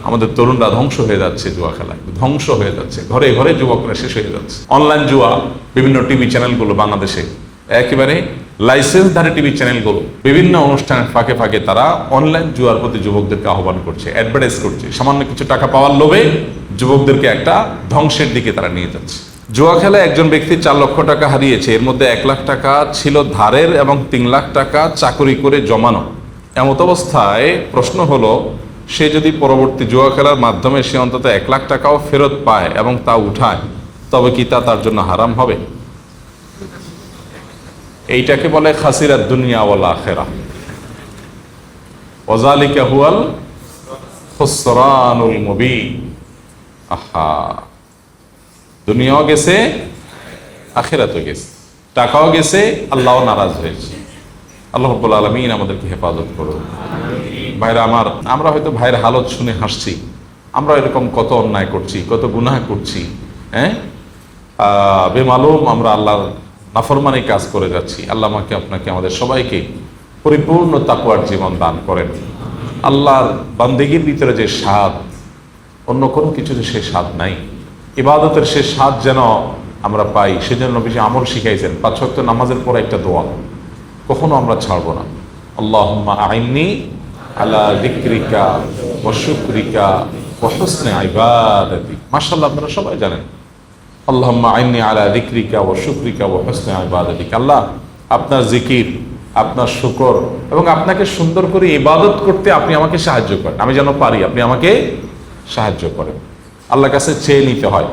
আমাদের তরুণরা ধ্বংস হয়ে যাচ্ছে জুয়া খেলায়, ধ্বংস হয়ে যাচ্ছে, ঘরে ঘরে যুবকরা শেষ হয়ে যাচ্ছে। অনলাইন জুয়া, বিভিন্ন টিভি চ্যানেলগুলো বাংলাদেশে একেবারে লাইসেন্সধারী টিভি চ্যানেলগুলো বিভিন্ন অনুষ্ঠানের ফাঁকে ফাঁকে তারা অনলাইন জুয়ার প্রতি যুবকদেরকে আহ্বান করছে, অ্যাডভার্টাইজ করছে, সামান্য কিছু টাকা পাওয়ার লোভে যুবকদেরকে একটা ধ্বংসের দিকে তারা নিয়ে যাচ্ছে। জুয়া খেলায় একজন ব্যক্তি 4 লক্ষ টাকা হারিয়েছে, এর মধ্যে 1 লাখ টাকা ছিল ধারের এবং 3 লাখ টাকা চাকরি করে জমানো। এমত অবস্থায় প্রশ্ন হলো, সে যদি পরবর্তী জুয়া খেলার মাধ্যমে সে অন্তত 1 লাখ টাকাও ফেরত পায় এবং তা উঠায়, তবে কি তা তার জন্য হারাম হবে? এইটাকে বলে খাসিরাত দুনিয়া ওয়াল আখিরাহ, ওয়াযালিকা হুয়াল খুসরানুল মুবিন। আহা, দুনিয়াও গেছে, আখিরাতও গেছে, টাকাও গেছে, আল্লাহও নারাজ হয়েছে। আল্লাহ রাব্বুল আলামিন আমাদেরকে হেফাজত করুন। ভাইরা আমার, আমরা হয়তো ভাইয়ের হালত শুনে হাসছি, আমরা এরকম কত অন্যায় করছি, কত গুনাহ করছি, বেমালুম আমরা আল্লাহর নাফরমানি কাজ করে যাচ্ছি। আল্লাহ আমাকে আপনাকে আমাদের সবাইকে পরিপূর্ণ তাকওয়ার জীবন দান করেন। আল্লাহর বান্দেগীর ভিতরে যে স্বাদ, অন্য কোনো কিছুতে সে স্বাদ নাই। ইবাদতের সে স্বাদ যেন আমরা পাই, সেজন্য বেশি আমল শিখাইছেন। 5 ওয়াক্ত নামাজের পরে একটা দোয়া কখনো আমরা ছাড়বো না। আল্লাহুম্মা আইন্নি আলা যিকরিকা ওয়া শুকরিকা ওয়া হুসনি ইবাদাতি। মাশাআল্লাহ, আপনারা সবাই জানেন আল্লাহুম্মা আইন্নি আলা যিকরিকা ওয়া শুকরিকা ওয়া হুসনি ইবাদাতি। আল্লাহ, আপনার জিকির, আপনার শুকর এবং আপনাকে সুন্দর করে ইবাদত করতে আপনি আমাকে সাহায্য করেন, আমি যেন পারি, আপনি আমাকে সাহায্য করেন। আল্লাহর কাছে চেয়ে নিতে হয়,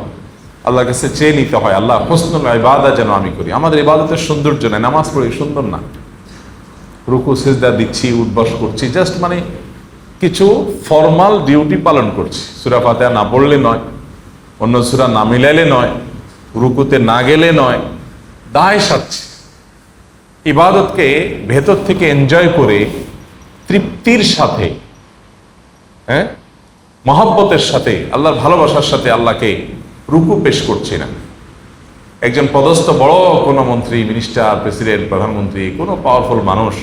আল্লাহর কাছে চেয়ে নিতে হয়, আল্লাহ হুসনুল ইবাদা যেন আমি করি। আমাদের ইবাদতের সৌন্দর্য নাই, নামাজ পড়ি সুন্দর না, রুকু সিজদা দিচ্ছি, উঠবস করছি, জাস্ট মানে কিছু ফর্মাল ডিউটি পালন করছি। সূরা ফাতিহা না পড়লে নয়, অন্য সূরা না মিলাইলে নয়, রুকুতে না গেলে নয়, দায় সাচ্ছি। ইবাদতকে ভেতর থেকে এনজয় করে তৃপ্তির সাথে, মহব্বতের সাথে, আল্লাহর ভালোবাসার সাথে আল্লাহকে রুকু পেশ করছি না। একজন পদস্থ বড় কোনো মন্ত্রী, মিনিস্টার, প্রেসিডেন্ট, প্রধানমন্ত্রী, কোনো পাওয়ারফুল মানুষ,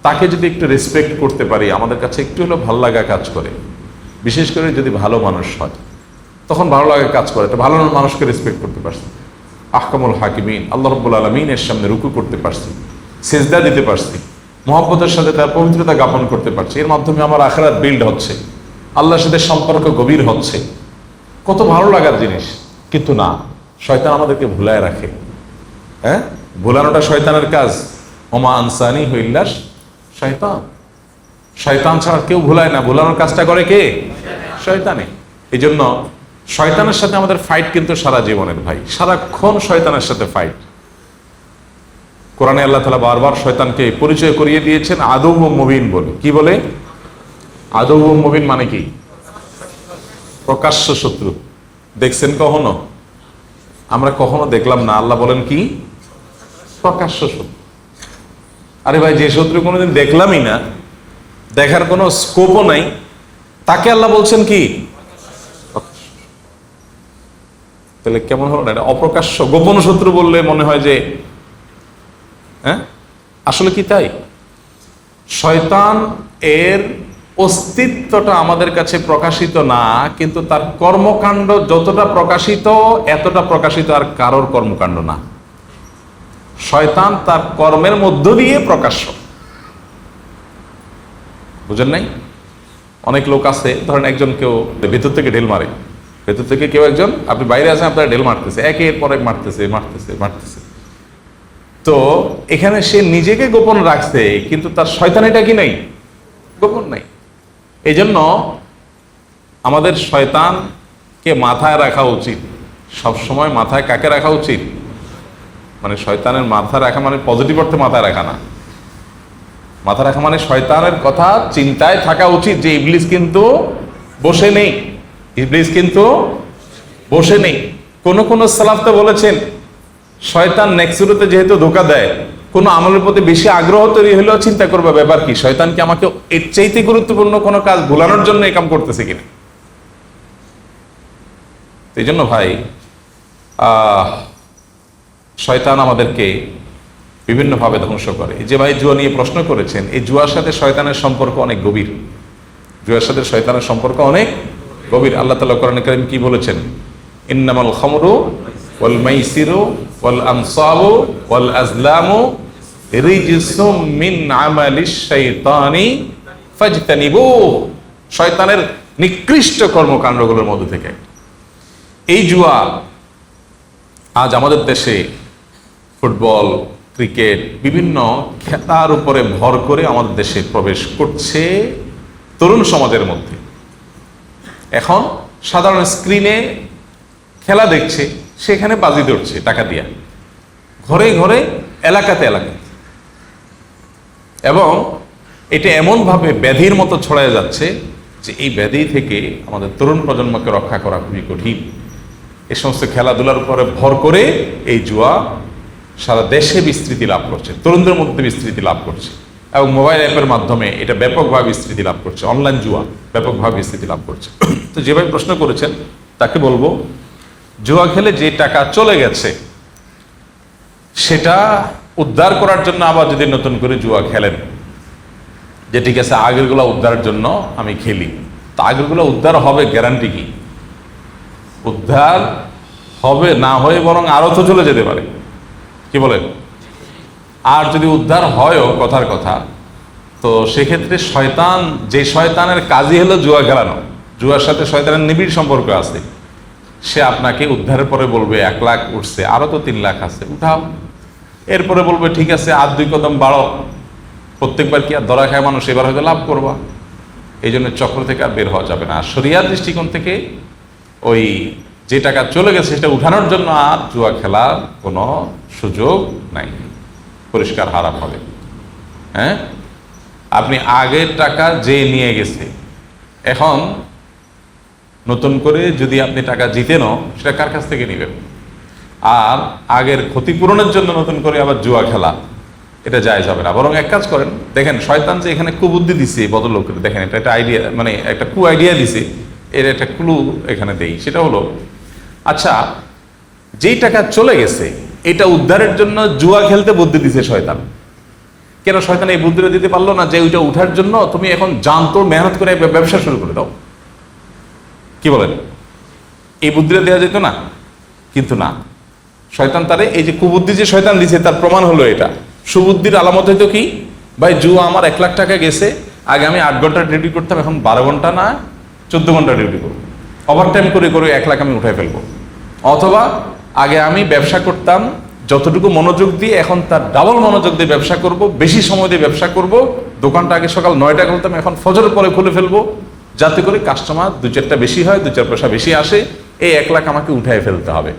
তাকে যদি একটু রেসপেক্ট করতে পারি, আমাদের কাছে একটু হলেও ভালো লাগা কাজ করে। বিশেষ করে যদি ভালো মানুষ হয়, তখন ভালো লাগা কাজ করে। একটা ভালো মানুষকে রেসপেক্ট করতে পারছি, আহকামুল হাকিমিন আল্লাহ রাব্বুল আলামিনের সামনে রুকু করতে পারছি, সিজদা দিতে পারছি, মহব্বতের সাথে তার পবিত্রতা জ্ঞাপন করতে পারছি। এর মাধ্যমে আমার আখিরাত বিল্ড হচ্ছে, আল্লাহর সাথে সম্পর্ক গভীর হচ্ছে। কত ভালো লাগার জিনিস। কিন্তু না, শয়তান আমাদেরকে ভুলায় রাখে। ভুলানোটা শয়তানের কাজ। ওমা আনসানি ইল্লা শয়তান। শয়তান ছাড়া কেউ ভুলায় না, ভুলানোর কাজটা করে কে? শয়তানে। এই জন্য শয়তানের সাথে আমাদের ফাইট কিন্তু সারা জীবনের ভাই, সারাক্ষণ শয়তানের সাথে ফাইট। কোরআনে আল্লাহ তাআলা বারবার শয়তানকে পরিচয় করিয়ে দিয়েছেন আদুউম মুবিন বলে। কি বলে? আদুউম মুবিন মানে কি? প্রকাশ্য শত্রু। দেখছেন কখনো? আমরা কখনো দেখলাম না। আল্লাহ বলেন কি? প্রকাশ্য শত্রু। আরে ভাই, যে শত্রু কোনোদিন দেখলামই না, দেখার কোনো স্কোপও নাই, তাকে আল্লাহ বলছেন কি? তাহলে কেমন হলো না? এটা অপ্রকাশ্য গোপন শত্রু বললে মনে হয় যে আসলে কি তাই? শয়তান এর অস্তিত্বটা আমাদের কাছে প্রকাশিত না, কিন্তু তার কর্মকাণ্ড যতটা প্রকাশিত, এতটা প্রকাশিত আর কারোর কর্মকাণ্ড না। শয়তান তার কর্মের মধ্য দিয়ে প্রকাশ্য। বুঝেন নাই? অনেক লোক আছে, ধরেন একজন কেউ ভেতর থেকে ঢেল মারে, ভেতর থেকে কেউ একজন, আপনি বাইরে আছেন, আপনার ঢেল মারতেছে, একের পর এক মারতেছে মারতেছে মারতেছে। তো এখানে সে নিজেকে গোপন রাখছে, কিন্তু তার শয়তানিটা কি নাই? গোপন নাই। এই জন্য আমাদের শয়তানকে মাথায় রাখা উচিত সবসময়। মাথায় কাকে রাখা উচিত? মানে শয়তানের মাথা রাখা মানে পজিটিভ অর্থে মাথায় রাখা না। মাথা রাখা মানে শয়তানের কথা চিন্তায় থাকা উচিত যে ইবলিস কিন্তু বসে নেই, ইবলিস কিন্তু বসে নেই। কোন কোন সালাফ তো বলেছেন, শয়তান নেক্সুরুতে যেহেতু ধোকা দেয়, কোনো আমলের প্রতি বেশি আগ্রহ তৈরি হলেও চিন্তা করবে ব্যাপার কি, শয়তান কি আমাকে এর চাইতে গুরুত্বপূর্ণ কোনো কাজ ভুলানোর জন্য এই কাম করতেছে কিনা। এই জন্য ভাই, শয়তান আমাদেরকে বিভিন্নভাবে ধ্বংস করে। এই যে ভাই জুয়া নিয়ে প্রশ্ন করেছেন, এই জুয়ার সাথে শয়তানের সম্পর্ক অনেক গভীর। জুয়ার সাথে শয়তানের সম্পর্ক অনেক গভীর। আল্লাহ তাআলা কোরআনে কারীম কি বলেছেন? ইন্নামাল খামরু ওয়াল মাইসিরু ওয়াল আনসাবু ওয়াল আজলামু রিজসুম মিন আমালিশ শাইতানি ফাজতানিবুহু, শয়তানের নিকৃষ্ট কর্মকাণ্ডগুলোর মধ্যে থেকে। এই জুয়া আজ আমাদের দেশে ফুটবল, ক্রিকেট, বিভিন্ন খেলার উপরে ভর করে আমাদের দেশে প্রবেশ করছে তরুণ সমাজের মধ্যে। এখন সাধারণ স্ক্রিনে খেলা দেখছে, সেখানে বাজি ধরছে টাকা দিয়া, ঘরে ঘরে, এলাকাতে এলাকাতে, এবং এটা এমনভাবে ব্যাধির মতো ছড়ায় যাচ্ছে যে এই ব্যাধি থেকে আমাদের তরুণ প্রজন্মকে রক্ষা করা খুবই কঠিন। এই সমস্ত খেলাধুলার উপরে ভর করে এই জুয়া সারা দেশে বিস্তৃতি লাভ করছে, তরুণদের মধ্যে বিস্তৃতি লাভ করছে, এবং মোবাইল অ্যাপের মাধ্যমে এটা ব্যাপকভাবে বিস্তৃতি লাভ করছে। অনলাইন জুয়া ব্যাপকভাবে বিস্তৃতি লাভ করছে। তো যেভাবে প্রশ্ন করেছেন তাকে বলবো, জুয়া খেলে যে টাকা চলে গেছে সেটা উদ্ধার করার জন্য আবার যদি নতুন করে জুয়া খেলেন, যে ঠিক আছে আগেরগুলো উদ্ধারের জন্য আমি খেলি, তো আগেরগুলো উদ্ধার হবে গ্যারান্টি কি? উদ্ধার হবে না হয়ে বরং আরো তো চলে যেতে পারে, কি বলেন? আর যদি উদ্ধার হয়ও, কথার কথা, তো সেক্ষেত্রে শয়তান, যে শয়তানের কাজই হলো জুয়া খেলানো, জুয়ার সাথে শয়তানের নিবিড় সম্পর্ক আছে, সে আপনাকে উদ্ধারের পরে বলবে 1 লাখ উঠছে, আরো তো 3 লাখ আছে, উঠাও। এরপরে বলবে ঠিক আছে আর 2 কদম বাড়ো, প্রত্যেকবার কি আর ধরা খায় মানুষ, এবার হয়তো লাভ করবা। এই জন্য চক্র থেকে আর বের হওয়া যাবে না। আর শরিয়ার দৃষ্টিকোণ থেকে ওই যে টাকা চলে গেছে সেটা উঠানোর জন্য আর জুয়া খেলার কোনো সুযোগ নাই, পরিষ্কার হারাম হবে। হ্যাঁ, আপনি আগের টাকা যে নিয়ে গেছে, এখন নতুন করে যদি আপনি টাকা জিতেনও, সেটা কার কাছ থেকে নেবেন? আর আগের ক্ষতিপূরণের জন্য নতুন করে আবার জুয়া খেলা, এটা জায়েজ হবে না। বরং এক কাজ করেন, দেখেন শয়তান যে এখানে কুবুদ্ধি দিছে ভদ্রলোকের, দেখেন এটা একটা আইডিয়া, মানে একটা কু আইডিয়া দিছে, এর একটা ক্লু এখানে দেই। সেটা হলো, আচ্ছা যেই টাকা চলে গেছে এটা উদ্ধারের জন্য জুয়া খেলতে বুদ্ধি দিছে শয়তান। কেন শয়তান এই বুদ্ধিটা দিতে পারলো না যে ওইটা উঠার জন্য তুমি এখন জানতো মেহনত করে ব্যবসা শুরু করে দাও? কি বলেন? এই বুদ্ধিটা দেওয়া যেত না? কিন্তু না, শয়তান তারে এই যে কুবুদ্ধি যে শয়তান দিছে তার প্রমাণ হলো এটা। সুবুদ্ধির আলামত হয়তো কি, ভাই জুয়া আমার 1 লাখ টাকা গেছে, আগে আমি 8 ঘন্টা ডিউটি করতাম, এখন 12 ঘন্টা না 14 ঘন্টা ডিউটি করবো, ওভারটাইম করে করে 1 লাখ আমি উঠাই ফেলবো। অথবা আগে আমি ব্যবসা করতাম যতটুকু মনোযোগ দিয়ে, এখন তার ডাবল মনোযোগ দিয়ে ব্যবসা করব, বেশি সময় দিয়ে ব্যবসা করব। দোকানটা আগে সকাল 9টা খুলতাম, এখন ফজরের পরে খুলে ফেলবো, যাতে করে কাস্টমার 2-4টা বেশি হয়, 2-4 পয়সা বেশি আসে। এই 1 লাখ আমাকে উঠাই ফেলতে হবে।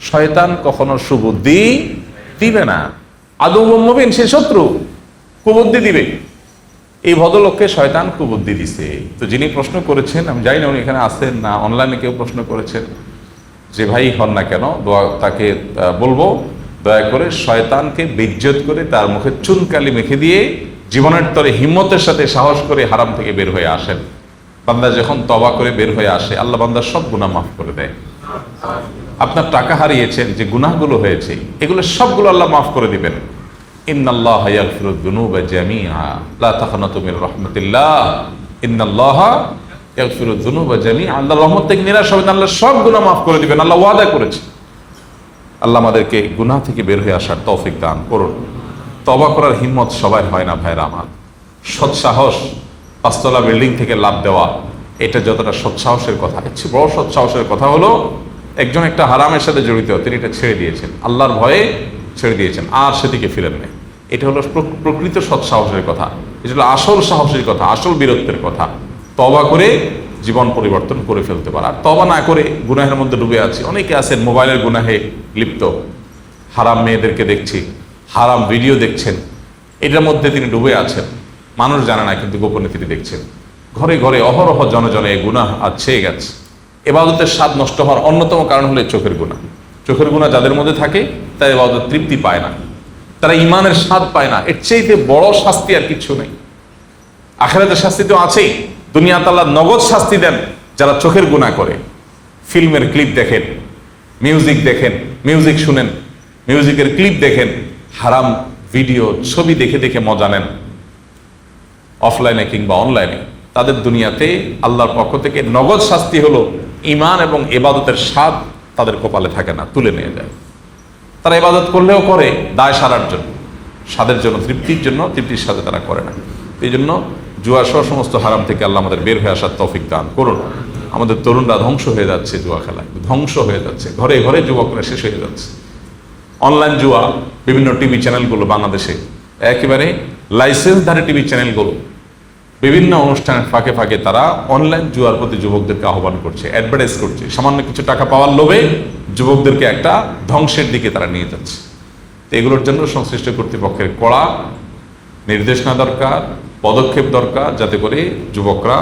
শয়তান কখনো সুবুদ্ধি দিবে না, আদৌ মুমিন সে শত্রু, কুবুদ্ধি দিবে। এই ভদ্রলোককে শয়তান কুবুদ্ধি দিছে। তো যিনি প্রশ্ন করেছেন, আমি জানি না উনি এখানে আছেন না অনলাইনে কেউ প্রশ্ন করেছেন, যে ভাই হন না কেন, তাকে বলবো দয়া করে শয়তানকে বেইজ্জত করে তার মুখে চুনকালি মেখে দিয়ে জীবনের তরে হিম্মতের সাথে সাহস করে হারাম থেকে বের হয়ে আসেন। বান্দা যখন তওবা করে বের হয়ে আসে, আল্লাহ বান্দার সব গুনাহ মাফ করে দেয়। আপনার টাকা হারিয়েছেন, যে গুনাহগুলো হয়েছে, এগুলো সবগুলো আল্লাহ মাফ করে দিবেন। ইন্নাল্লাহা ইয়াগফিরুয যুনুবা জামিআ লা তাকনাতু মির রাহমাতিল্লাহ, ইন্নাল্লাহা ইয়াগফিরুয যুনুবা জামিআ। আল্লাহর রহমত থেকে নিরাশ হবেন, আল্লাহ সব গুনাহ মাফ করে দিবেন, আল্লাহ ওয়াদা করেছে। আল্লাহ আমাদেরকে গুনাহ থেকে বের হয়ে আসার তৌফিক দান করুন। তওবা করার হিম্মত সবাই হয় না ভাইরা আমার। সৎসাহস, 5 তলা বিল্ডিং থেকে লাফ দেওয়া, এটা যতটা সৎসাহসের কথা, এর চেয়ে বড় সৎসাহসের কথা হলো একজন একটা হারামের সাথে জড়িত, তিনি এটা ছেড়ে দিয়েছেন, আল্লাহর ভয়ে ছেড়ে দিয়েছেন, আর সেদিকে ফিরেন না। এটা হলো প্রকৃত সৎসাহসের কথা, এটা হলো আসল সাহসের কথা, আসল বীরত্বের কথা। তওবা করে জীবন পরিবর্তন করে ফেলতে পারা। আর তওবা না করে গুনাহের মধ্যে ডুবে আছে অনেকে আছেন, মোবাইলের গুনাহে লিপ্ত, হারাম মেয়েদেরকে দেখছি, হারাম ভিডিও দেখছেন, এটার মধ্যে তিনি ডুবে আছেন, মানুষ জানে না কিন্তু গোপনে তিনি দেখছেন। ঘরে ঘরে অহরহ জনে এই গুনাহ আজ ছেয়ে গেছে। ইবাদতের স্বাদ নষ্ট হওয়ার অন্যতম কারণ হলো চোখের গুনাহ। চোখের গুনাহ যাদের মধ্যে থাকে তারা ইবাদত তৃপ্তি পায় না, তারা ইমানের স্বাদ পায় না। এর চাইতে বড় শাস্তি আর কিছু নেই। আখিরাতের শাস্তি তো আছেই, দুনিয়াতে আল্লাহ নগদ শাস্তি দেন যারা চোখের গুনাহ করে। ফিল্মের ক্লিপ দেখেন, মিউজিক দেখেন, মিউজিক শুনেন, মিউজিকের ক্লিপ দেখেন, হারাম ভিডিও ছবি দেখে দেখে মজা নেন, অফলাইনে কিংবা অনলাইনে। তাদের দুনিয়াতে আল্লাহর পক্ষ থেকে নগদ শাস্তি হলো ঈমান এবং ইবাদতের স্বাদ তাদের কপালে থাকে না, তুলে নিয়ে যায়। তারা ইবাদত করলেও করে দায় সারার জন্য, স্বাদের জন্য, তৃপ্তির জন্য, তৃপ্তির সাথে তারা করে না। এই জন্য জুয়া সহ সমস্ত হারাম থেকে আল্লাহ আমাদের বের হয়ে আসার তৌফিক দান করুন। আমাদের তরুণরা ধ্বংস হয়ে যাচ্ছে জুয়া খেলায়, ধ্বংস হয়ে যাচ্ছে, ঘরে ঘরে যুবকরা শেষ হয়ে যাচ্ছে। অনলাইন জুয়া, বিভিন্ন টিভি চ্যানেলগুলো বাংলাদেশে একেবারে লাইসেন্সধারী টিভি চ্যানেলগুলো বিভিন্ন অনুষ্ঠানের ফাঁকে ফাঁকে তারা অনলাইন জুয়ার প্রতি যুবকদেরকে আহ্বান করছে, অ্যাডভার্টাইজ করছে। সামান্য কিছু টাকা পাওয়ার লোভে যুবকদেরকে একটা ধ্বংসের দিকে তারা নিয়ে যাচ্ছে। তো এগুলোর জন্য সংশ্লিষ্ট কর্তৃপক্ষের কড়া নির্দেশনা দরকার, পদক্ষেপ দরকার, যাতে করে যুবকরা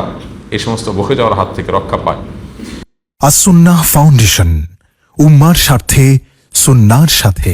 এই সমস্ত বকে যাওয়ার হাত থেকে রক্ষা পায়। আসুন্নাহ ফাউন্ডেশন, উম্মার স্বার্থে সুন্নাহর সাথে।